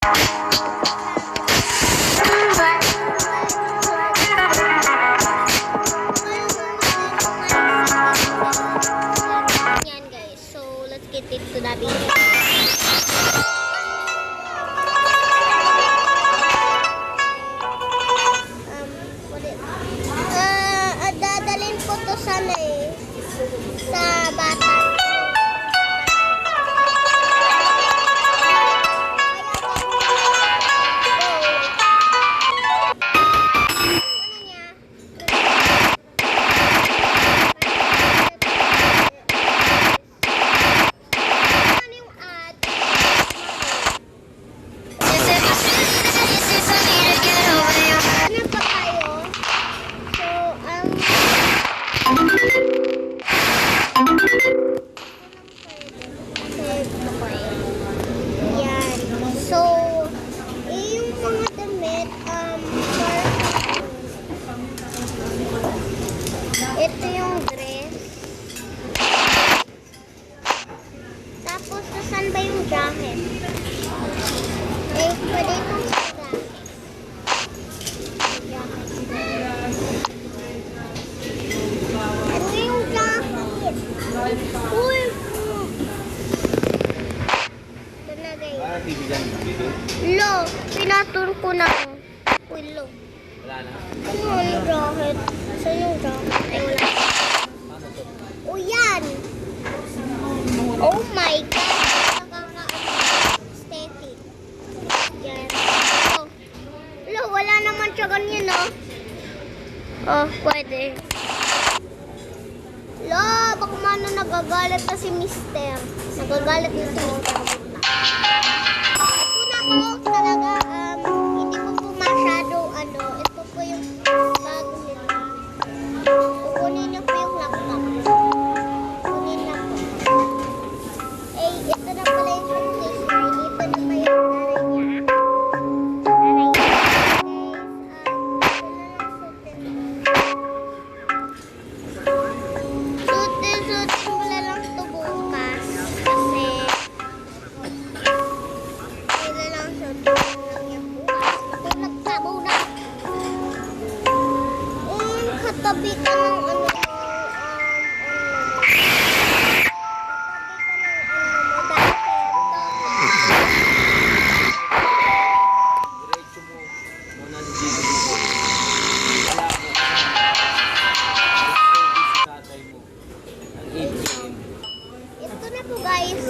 Yan guys, so let's get into the video. Dadalhin ko to sana sa bata. Yan. So, yung mga damit, ito yung dress. Tapos, saan ba yung jacket? Pwede itong jacket. Ano yung jacket? Uy! Lo, pinatun ko na. Uy, lo. Wala na. Ano yung jacket? Saan yung jacket? Ay, wala. O, yan. Oh my God. Nakaka-aesthetic. Yan. Oh. Lo, wala naman siya ganyan, oh. Oh, pwede. Lo, baka mano nagagalit na si Mister. Nagagalit na si Mister. Ito na po talaga, hindi po po masyado, ito po yung bago nito. Kukunin niyo po yung laptop. Kunin na po. Ito na pala yung suitcase niya. Dito na pa yung nanay niya. Nanay niya. Sutin ko na lang ito bukas. Kasi katabi ka ng Diretso mo muna si Gigi. Wala mo. Si tatay mo. Ang ATM. ito na po guys.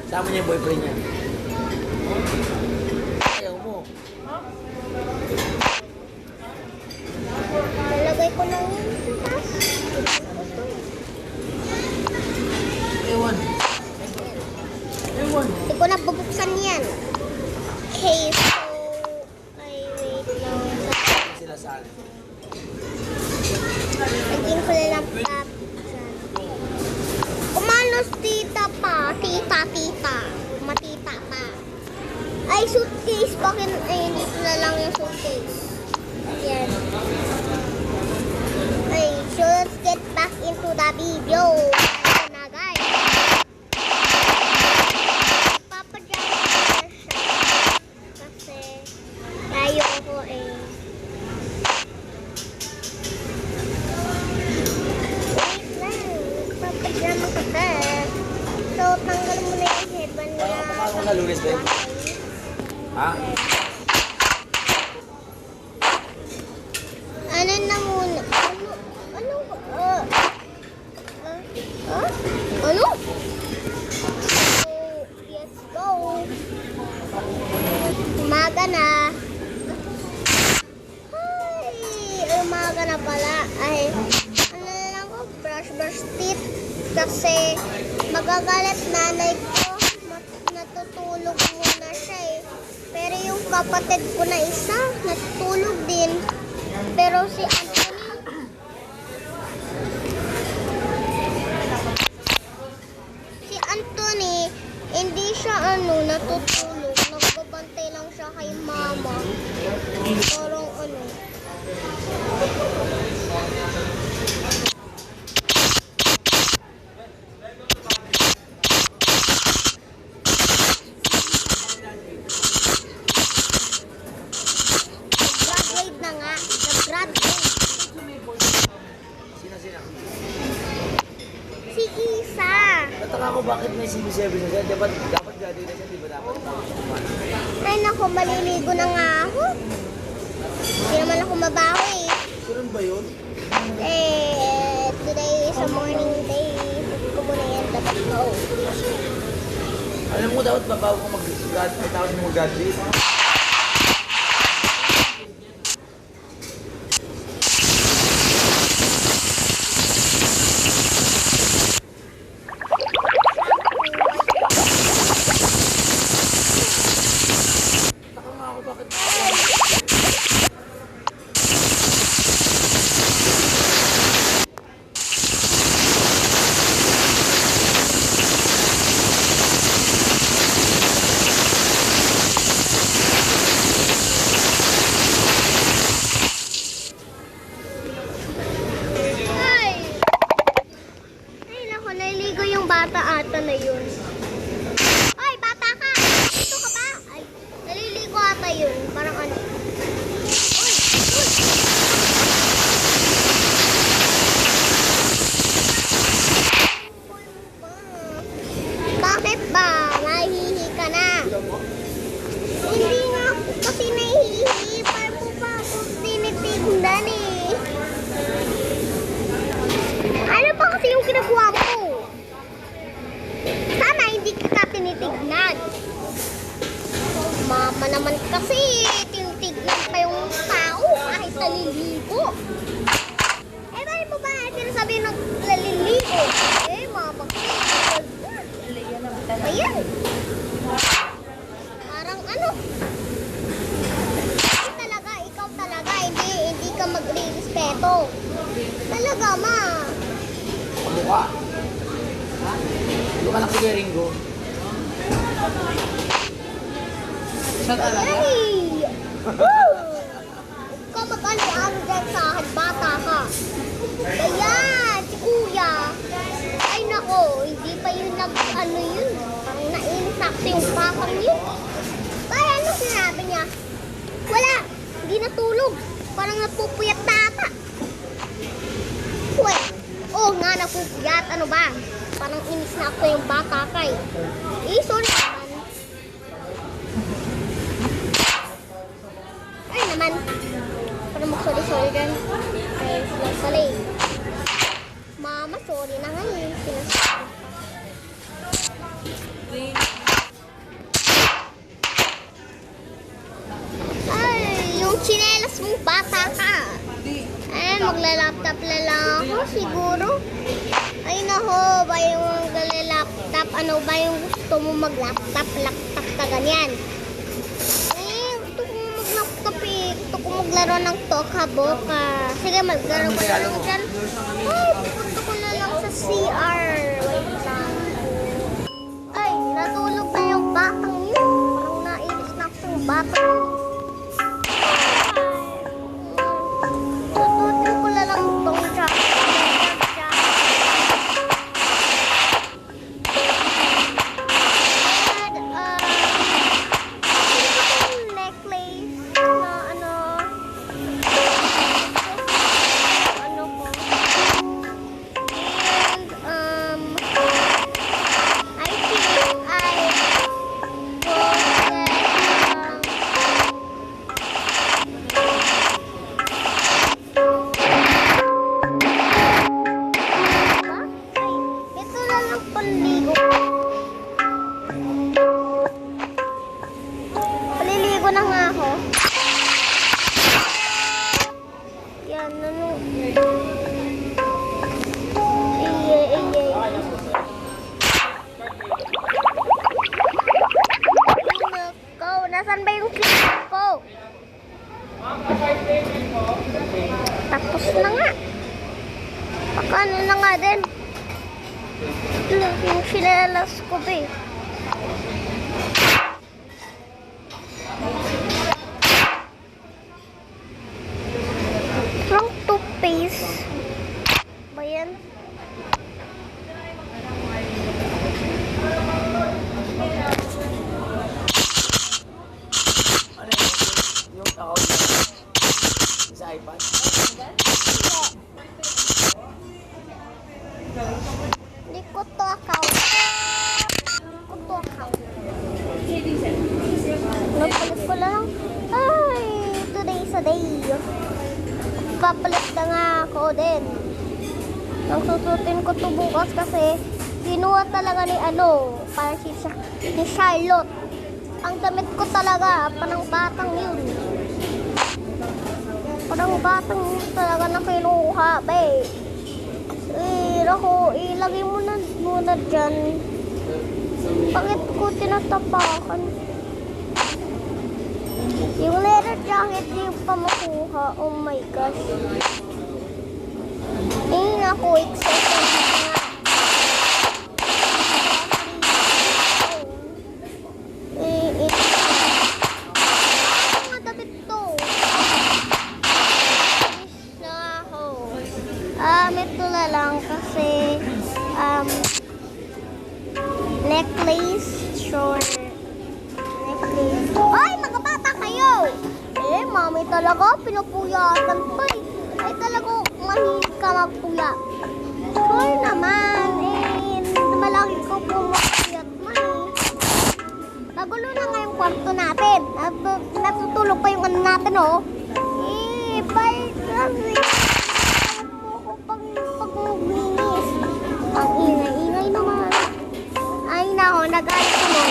Sama niya yung boyfriend niya. Ayaw mo. Lalagay ko na yun sa taas. Ewan. Ewan. Hindi ko na bubuksan yan. Okay, so... Ay, wait lang. Sila saan? Lagyan ko na lang tap. Umanos tita pa. Tita. Matita pa. Ay, suitcase. Bakit? Ay, dito na lang yung suitcase. Yan. Okay, so let's get back into the video. Ayan na, guys. Papadyan ko na siya. Kasi, ayaw ko Wait lang. Papadyan mo ka. So, tanggal mo na yung headband niya. Paano ka na lunes, babe? Ha? Ano na muna? Ano? Ano? So, let's go. Umaga na. Ay, umaga na pala. Ay, ano na lang ko? Brush teeth. Kasi magagalit nanay ko. Natutulog muna siya Pero yung kapatid ko na isa, natutulog din. Pero si Anthony, hindi siya natutulog. Nagbabantay lang siya kay mama. Torong ano. Graduate na nga. Nag-graduate. Sina? Si Isa. Nataka ko bakit may civil service na siya. Dapat graduate na siya, di ba dapat tapos sa kumain? Ay naku, maliligo na nga ako. Hindi naman ako mabaho eh. Ganun ba yun? Today is a morning day. Sabi ko muna yan, dapat ko. Alam mo, dapat babaw ko mag-graduate, tapos mo mag-graduate. Taka nga ako, bakit? Ay! Ay naku, naliligo yung bata ata na yun. Ay, bata ka! Dito ka ba? Ay, naliligo ata yun. Parang ano. Uy! Uy! Bakit ba? Nahihi ka na. Hindi nga ako kasi nahihi. Paano mo pa ako tinitignan eh? Ano ba kasi yung ginagawa mo? Sana hindi kita tinitignan. Mama naman kasi, tinitignan pa yung tao kahit naliligo. Bakit mo ba sinasabi ng naliligo? Mama kasi. Ayan. Parang ano? Ikaw talaga, hindi ka magre-respeto. Talaga, ma. Pagbuka. Hindi ka lang si Ringo. Siya talaga? Ay! Woo! Huwag ka mag-ano-ano dyan sa akin, bata ka. Ayan, si kuya. Ay nako, hindi pa yun nag-ano yun. Parang nainisakto yung papang yun. Kaya ano sinabi niya? Wala, hindi natulog. Parang napupuyat na ata. Uy, nga napupuyat. Ano ba? Parang inis na ako yung bata ka eh. Sorry naman. Ay naman. Parang mag-sorry dyan. Ay, sila eh. Mama, sorry na nga eh. Sinasabi. Ay, yung tsinelas mong bata ka. Ay, magla-laptop na lang ako siguro. Ay, naho, ba yung magla-laptop? Ano ba yung gusto mo mag-laptop? Laptop ka ganyan. Gusto ko mag-laptop eh. Gusto ko maglaro ng toka-boka. Sige, maglaro ko na lang dyan. Ay, pupunta ko na lang sa CR. Wait lang. Ay, natulog na yung batang yun. Parang nainis na ako yung batang yun. Tututin ko na lang itong jacket. Paliligo na nga ako. Yan, ano. Nako, nasan ba yung clip ko? Tapos na nga. Baka ano na nga din. Yung sinelas ko ba eh. day. Papalit na nga ako din. Ang susutin ko to bukas kasi kinuha talaga ni para ni Charlotte. Ang damit ko talaga, parang batang yun. Parang batang yun talaga na kinuha, babe. Ilagay mo na muna dyan. Bakit ko tinatapakan? Yung leather jacket, di pa makuha. Oh my gosh. Ako, excited na. Ang dapat to. Ito na lang kasi necklace, short necklace. Ay, magkabata kayo! Mami talaga, pinupuyatan pa eh. Ay talaga, mahilig ka magpuya. Sure naman, malaki ko pumapuyat man eh. Magulo na nga yung kwarto natin. Natutulog pa yung natin oh. Bye kasi. Pag maglinis. Ang ingay-ingay naman. Ay nako, nag-ayos ko.